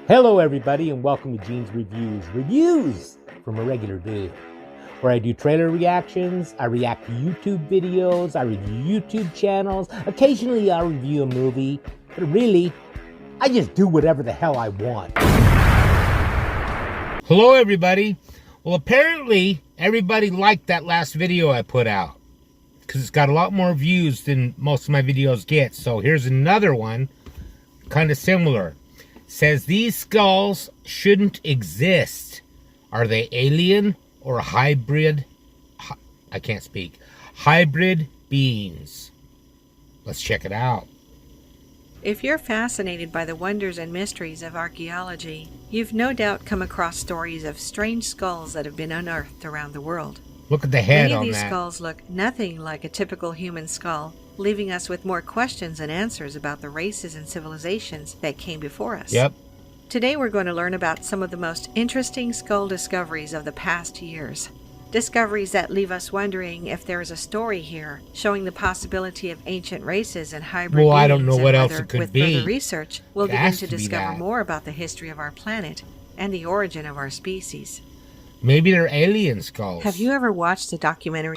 Hello everybody and welcome to Gene's Reviews from a regular dude, where I do trailer reactions, I react to YouTube videos, I review YouTube channels, occasionally I'll review a movie, but really, I just do whatever the hell I want. Hello everybody. Well, apparently everybody liked that last video I put out, because it's got a lot more views than most of my videos get. So here's another one, kind of similar. Says these skulls shouldn't exist. Are they alien or hybrid? I can't speak. Hybrid beings. Let's check it out. If you're fascinated by the wonders and mysteries of archaeology, you've no doubt come across stories of strange skulls that have been unearthed around the world. Look at the head on that. Many of these skulls look nothing like a typical human skull, leaving us with more questions than answers about the races and civilizations that came before us. Yep. Today we're going to learn about some of the most interesting skull discoveries of the past years. Discoveries that leave us wondering if there is a story here, showing the possibility of ancient races and hybrid beings. Well, I don't know what else it could be. With further research, we'll begin to discover that. more about the history of our planet and the origin of our species. Maybe they're alien skulls. Have you ever watched the documentary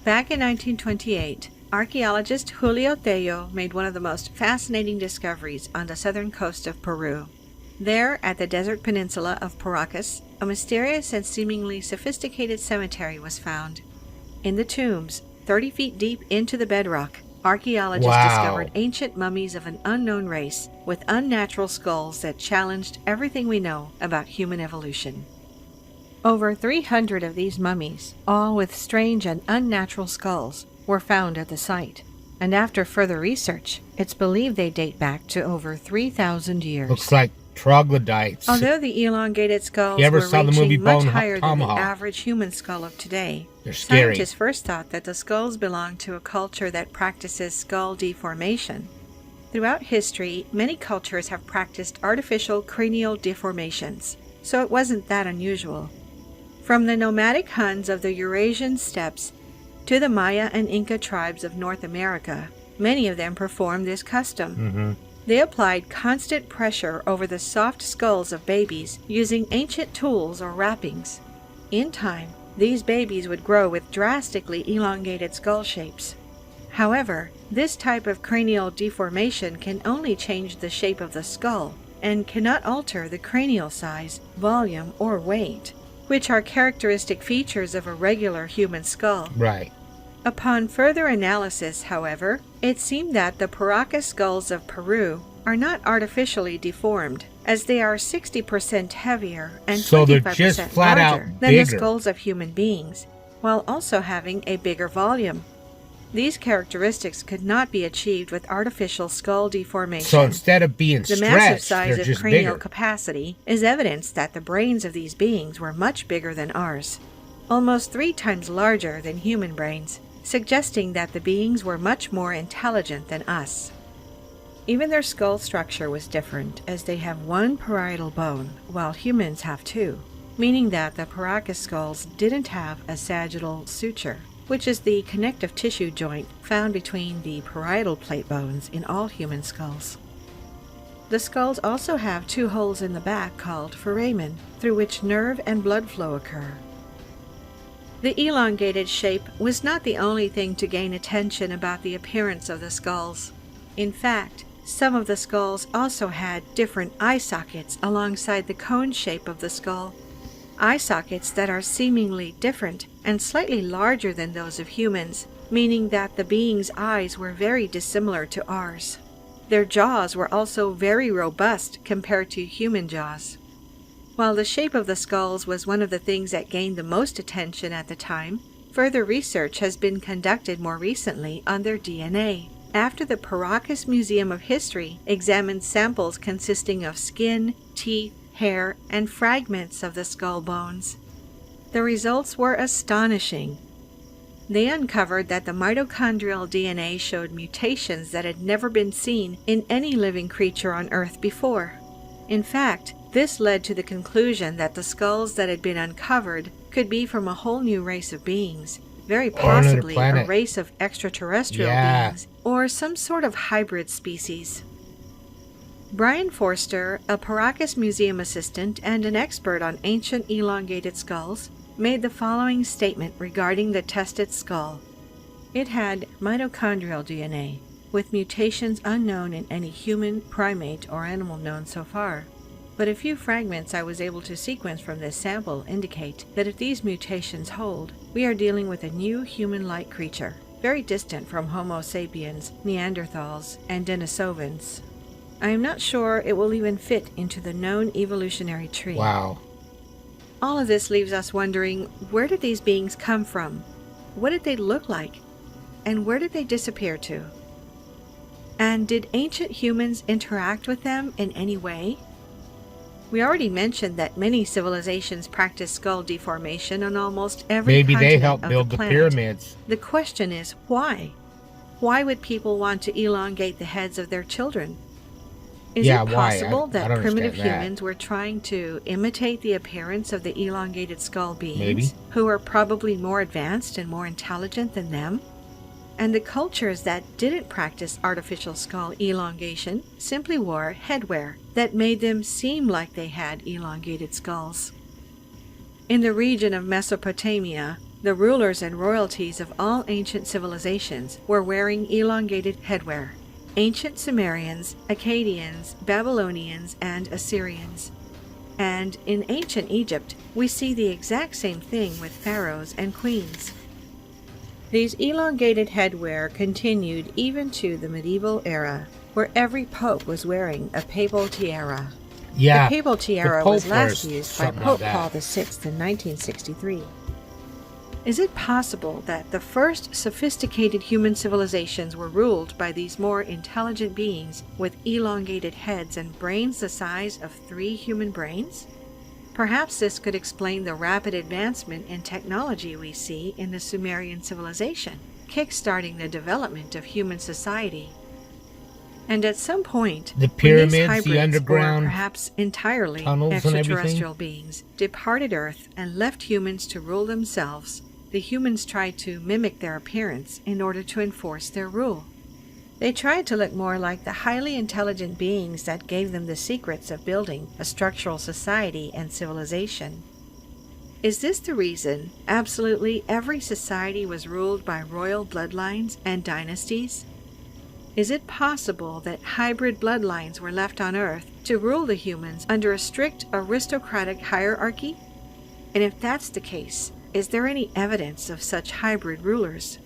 Back in 1928, archaeologist Julio Tello made one of the most fascinating discoveries on the southern coast of Peru. There, at the desert peninsula of Paracas, a mysterious and seemingly sophisticated cemetery was found. In the tombs, 30 feet deep into the bedrock, archaeologists discovered ancient mummies of an unknown race with unnatural skulls that challenged everything we know about human evolution. Over 300 of these mummies, all with strange and unnatural skulls, were found at the site. And after further research, it's believed they date back to over 3,000 years. Looks like troglodytes. Although the elongated skulls you ever were saw the movie much Bone higher than the Tomahawk? average human skull of today, They're scary. scientists first thought that the skulls belonged to a culture that practices skull deformation. Throughout history, many cultures have practiced artificial cranial deformations, so it wasn't that unusual. From the nomadic Huns of the Eurasian steppes to the Maya and Inca tribes of North America, many of them performed this custom. They applied constant pressure over the soft skulls of babies using ancient tools or wrappings. In time, these babies would grow with drastically elongated skull shapes. However, this type of cranial deformation can only change the shape of the skull and cannot alter the cranial size, volume, or weight, which are characteristic features of a regular human skull. Right. Upon further analysis, however, it seemed that the Paracas skulls of Peru are not artificially deformed, as they are 60% heavier and 25% larger than the skulls of human beings, while also having a bigger volume. These characteristics could not be achieved with artificial skull deformation. So instead of being the stretched, massive size they're of just cranial bigger. capacity is evidence that the brains of these beings were much bigger than ours, almost 3 times larger than human brains, suggesting that the beings were much more intelligent than us. Even their skull structure was different, as they have 1 parietal bone, while humans have 2, meaning that the Paracas skulls didn't have a sagittal suture, which is the connective tissue joint found between the parietal plate bones in all human skulls. The skulls also have 2 holes in the back called foramen, through which nerve and blood flow occur. The elongated shape was not the only thing to gain attention about the appearance of the skulls. In fact, some of the skulls also had different eye sockets alongside the cone shape of the skull. Eye sockets that are seemingly different and slightly larger than those of humans, meaning that the beings' eyes were very dissimilar to ours. Their jaws were also very robust compared to human jaws. While the shape of the skulls was one of the things that gained the most attention at the time, further research has been conducted more recently on their DNA, after the Paracas Museum of History examined samples consisting of skin, teeth, hair, and fragments of the skull bones. The results were astonishing. They uncovered that the mitochondrial DNA showed mutations that had never been seen in any living creature on Earth before. In fact, this led to the conclusion that the skulls that had been uncovered could be from a whole new race of beings, very Or another possibly a planet. race of extraterrestrial Yeah. beings, or some sort of hybrid species. Brian Forster, a Paracas Museum assistant and an expert on ancient elongated skulls, made the following statement regarding the tested skull. It had mitochondrial DNA, with mutations unknown in any human, primate, or animal known so far. But a few fragments I was able to sequence from this sample indicate that if these mutations hold, we are dealing with a new human-like creature, very distant from Homo sapiens, Neanderthals, and Denisovans. I am not sure it will even fit into the known evolutionary tree. Wow. All of this leaves us wondering, where did these beings come from? What did they look like? And where did they disappear to? And did ancient humans interact with them in any way? We already mentioned that many civilizations practice skull deformation on almost every Maybe continent they helped of build the planet. pyramids. The question is, why? Why would people want to elongate the heads of their children? Is Yeah, it why? possible I that don't primitive understand that. humans were trying to imitate the appearance of the elongated skull beings, Maybe. who are probably more advanced and more intelligent than them? And the cultures that didn't practice artificial skull elongation simply wore headwear that made them seem like they had elongated skulls. In the region of Mesopotamia, the rulers and royalties of all ancient civilizations were wearing elongated headwear. Ancient Sumerians, Akkadians, Babylonians, and Assyrians. And in ancient Egypt, we see the exact same thing with pharaohs and queens. These elongated headwear continued even to the medieval era, where every pope was wearing a papal tiara. Yeah. The papal tiara Pope was last wears used by something Pope like that. Paul VI in 1963. Is it possible that the first sophisticated human civilizations were ruled by these more intelligent beings with elongated heads and brains the size of 3 human brains? Perhaps this could explain the rapid advancement in technology we see in the Sumerian civilization, kickstarting the development of human society. And at some point, The when pyramids, these the hybrids, underground or perhaps entirely tunnels and everything? extraterrestrial beings, departed Earth and left humans to rule themselves, the humans tried to mimic their appearance in order to enforce their rule. They tried to look more like the highly intelligent beings that gave them the secrets of building a structural society and civilization. Is this the reason absolutely every society was ruled by royal bloodlines and dynasties? Is it possible that hybrid bloodlines were left on Earth to rule the humans under a strict aristocratic hierarchy? And if that's the case, is there any evidence of such hybrid rulers?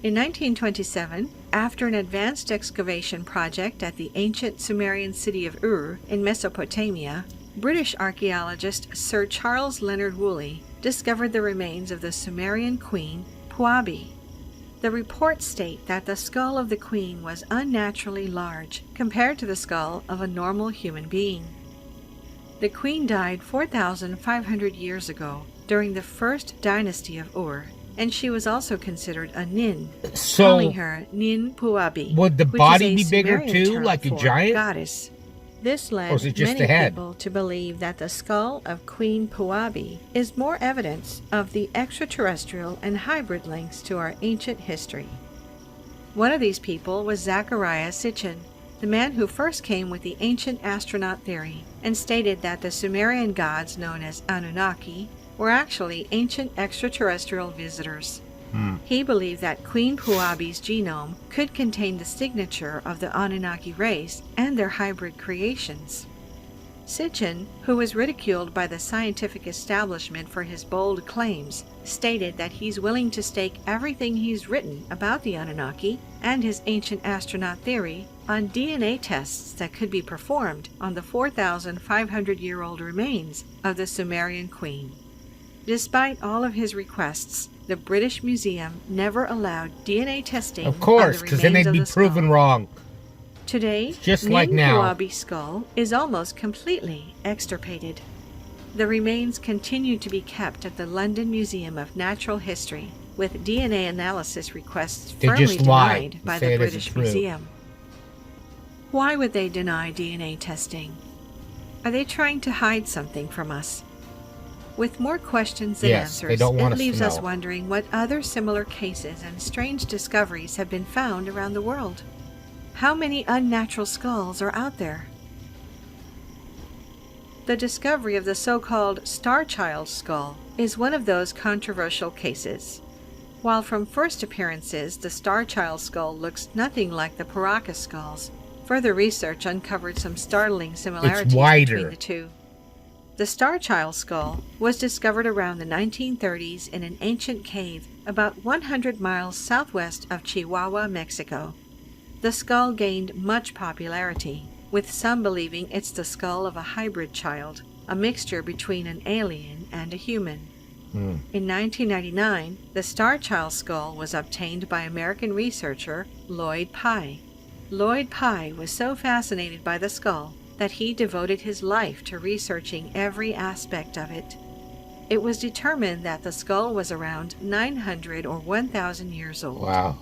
In 1927, after an advanced excavation project at the ancient Sumerian city of Ur in Mesopotamia, British archaeologist Sir Charles Leonard Woolley discovered the remains of the Sumerian queen Puabi. The reports state that the skull of the queen was unnaturally large compared to the skull of a normal human being. The queen died 4,500 years ago during the first dynasty of Ur, and she was also considered a nin, So, calling her Nin Puabi, would the which body is a be bigger Sumerian too, term like a for giant? goddess. This Or led is it just many the head? people to believe that the skull of Queen Puabi is more evidence of the extraterrestrial and hybrid links to our ancient history. One of these people was Zecharia Sitchin, the man who first came with the ancient astronaut theory and stated that the Sumerian gods known as Anunnaki were actually ancient extraterrestrial visitors. He believed that Queen Puabi's genome could contain the signature of the Anunnaki race and their hybrid creations. Sitchin, who was ridiculed by the scientific establishment for his bold claims, stated that he's willing to stake everything he's written about the Anunnaki and his ancient astronaut theory on DNA tests that could be performed on the 4,500-year-old remains of the Sumerian queen. Despite all of his requests, the British Museum never allowed DNA testing Of course, on the because then remains they'd of be the skull. proven wrong. Today, Just like Nin now. Puabi's skull is almost completely extirpated. The remains continue to be kept at the London Museum of Natural History, with DNA analysis requests They firmly just lie denied and by say the it isn't British true. Museum. Why would they deny DNA testing? Are they trying to hide something from us? With more questions than Yes, they answers, don't want it us to leaves us know. wondering what other similar cases and strange discoveries have been found around the world. How many unnatural skulls are out there? The discovery of the so-called Star Child skull is one of those controversial cases. While from first appearances the Star Child skull looks nothing like the Paracas skulls, further research uncovered some startling similarities between the two. The Star Child skull was discovered around the 1930s in an ancient cave about 100 miles southwest of Chihuahua, Mexico. The skull gained much popularity, with some believing it's the skull of a hybrid child, a mixture between an alien and a human. In 1999, the Star Child skull was obtained by American researcher Lloyd Pye. Lloyd Pye was so fascinated by the skull that he devoted his life to researching every aspect of it. It was determined that the skull was around 900 or 1,000 years old. Wow.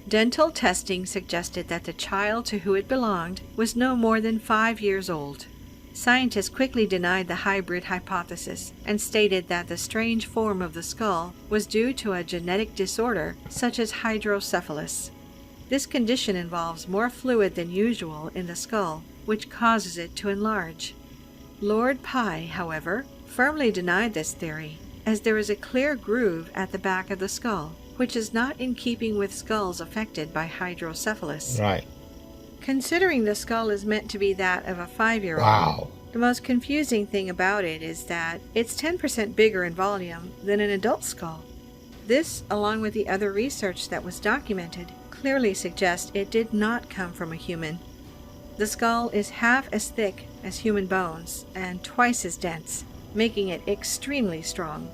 Dental testing suggested that the child to who it belonged was no more than 5 years old. Scientists quickly denied the hybrid hypothesis and stated that the strange form of the skull was due to a genetic disorder such as hydrocephalus. This condition involves more fluid than usual in the skull, which causes it to enlarge. Lord Pye, however, firmly denied this theory, as there is a clear groove at the back of the skull, which is not in keeping with skulls affected by hydrocephalus. Right. Considering the skull is meant to be that of a 5-year-old, Wow. the most confusing thing about it is that it's 10% bigger in volume than an adult skull. This, along with the other research that was documented, clearly suggests it did not come from a human. The skull is half as thick as human bones and twice as dense, making it extremely strong.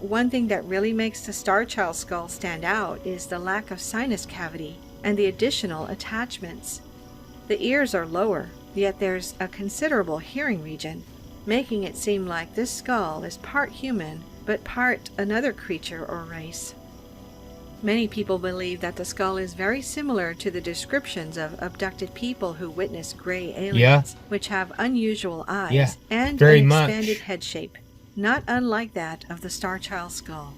One thing that really makes the Star Child skull stand out is the lack of sinus cavity and the additional attachments. The ears are lower, yet there's a considerable hearing region, making it seem like this skull is part human but part another creature or race. Many people believe that the skull is very similar to the descriptions of abducted people who witness gray aliens, which have unusual eyes and very an much. expanded head shape, not unlike that of the Star Child skull.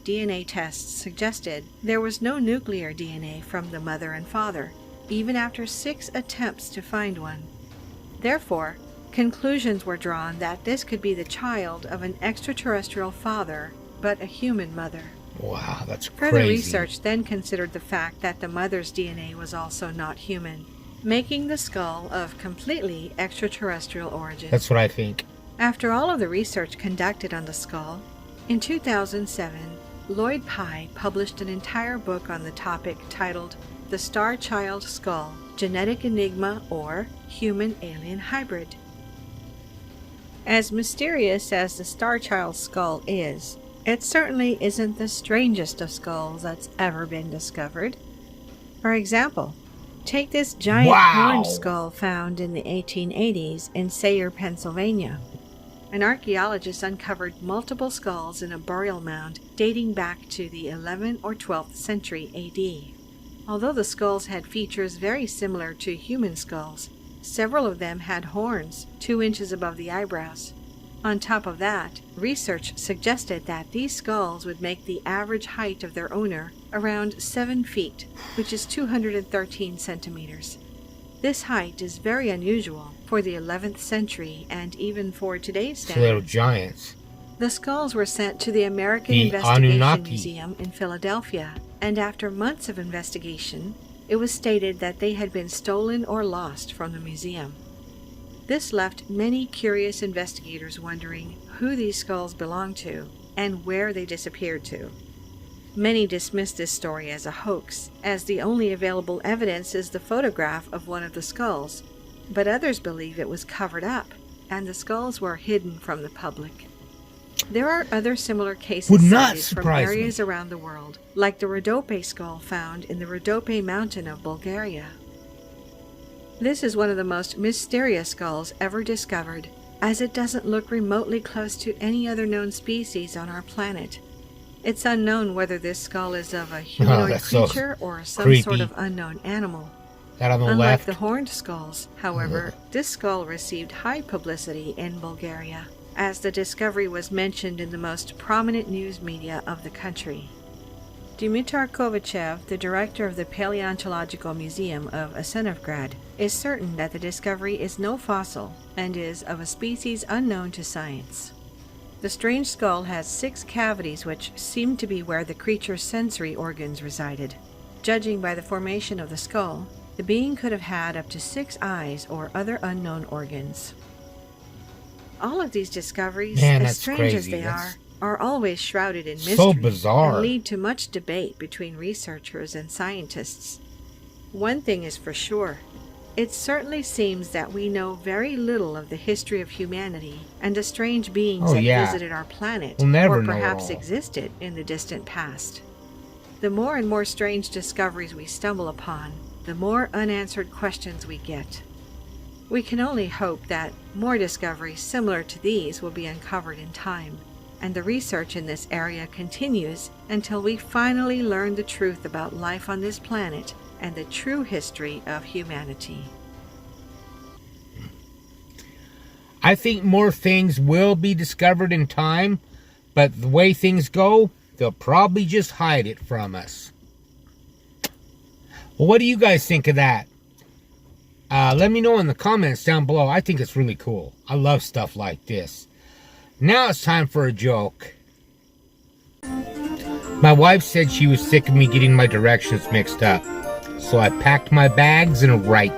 DNA tests suggested there was no nuclear DNA from the mother and father, even after 6 attempts to find one. Therefore, conclusions were drawn that this could be the child of an extraterrestrial father, but a human mother. Wow, that's Further crazy. research then considered the fact that the mother's DNA was also not human, making the skull of completely extraterrestrial origin. That's what I think. After all of the research conducted on the skull, in 2007, Lloyd Pye published an entire book on the topic titled The Star Child Skull, Genetic Enigma or Human-Alien Hybrid. As mysterious as the Star Child skull is, it certainly isn't the strangest of skulls that's ever been discovered. For example, take this giant horned skull found in the 1880s in Sayre, Pennsylvania. An archaeologist uncovered multiple skulls in a burial mound dating back to the 11th or 12th century AD. Although the skulls had features very similar to human skulls, several of them had horns 2 inches above the eyebrows. On top of that, research suggested that these skulls would make the average height of their owner around 7 feet, which is 213 centimeters. This height is very unusual for the 11th century and even for today's It's little standards. giants. The skulls were sent to the American The Investigation Anunnaki. Museum in Philadelphia, and after months of investigation, it was stated that they had been stolen or lost from the museum. This left many curious investigators wondering who these skulls belonged to and where they disappeared to. Many dismissed this story as a hoax, as the only available evidence is the photograph of one of the skulls, but others believe it was covered up and the skulls were hidden from the public. There are other similar cases Would not cited from surprise me. areas around the world, like the Rhodope skull found in the Rhodope mountain of Bulgaria. This is one of the most mysterious skulls ever discovered, as it doesn't look remotely close to any other known species on our planet. It's unknown whether this skull is of a humanoid that's so creature or some creepy. sort of unknown animal. That on the Unlike left. the horned skulls, however, this skull received high publicity in Bulgaria, as the discovery was mentioned in the most prominent news media of the country. Dimitar Kovachev, the director of the Paleontological Museum of Asenovgrad, is certain that the discovery is no fossil and is of a species unknown to science. The strange skull has 6 cavities which seem to be where the creature's sensory organs resided. Judging by the formation of the skull, the being could have had up to 6 eyes or other unknown organs. All of these discoveries, as strange as they are always shrouded in mystery so bizarre and lead to much debate between researchers and scientists. One thing is for sure, it certainly seems that we know very little of the history of humanity and the strange beings that visited our planet or perhaps existed in the distant past. The more and more strange discoveries we stumble upon, the more unanswered questions we get. We can only hope that more discoveries similar to these will be uncovered in time, and the research in this area continues until we finally learn the truth about life on this planet and the true history of humanity. I think more things will be discovered in time, but the way things go, they'll probably just hide it from us. Well, what do you guys think of that? Let me know in the comments down below. I think it's really cool. I love stuff like this. Now it's time for a joke. My wife said she was sick of me getting my directions mixed up, so I packed my bags and a right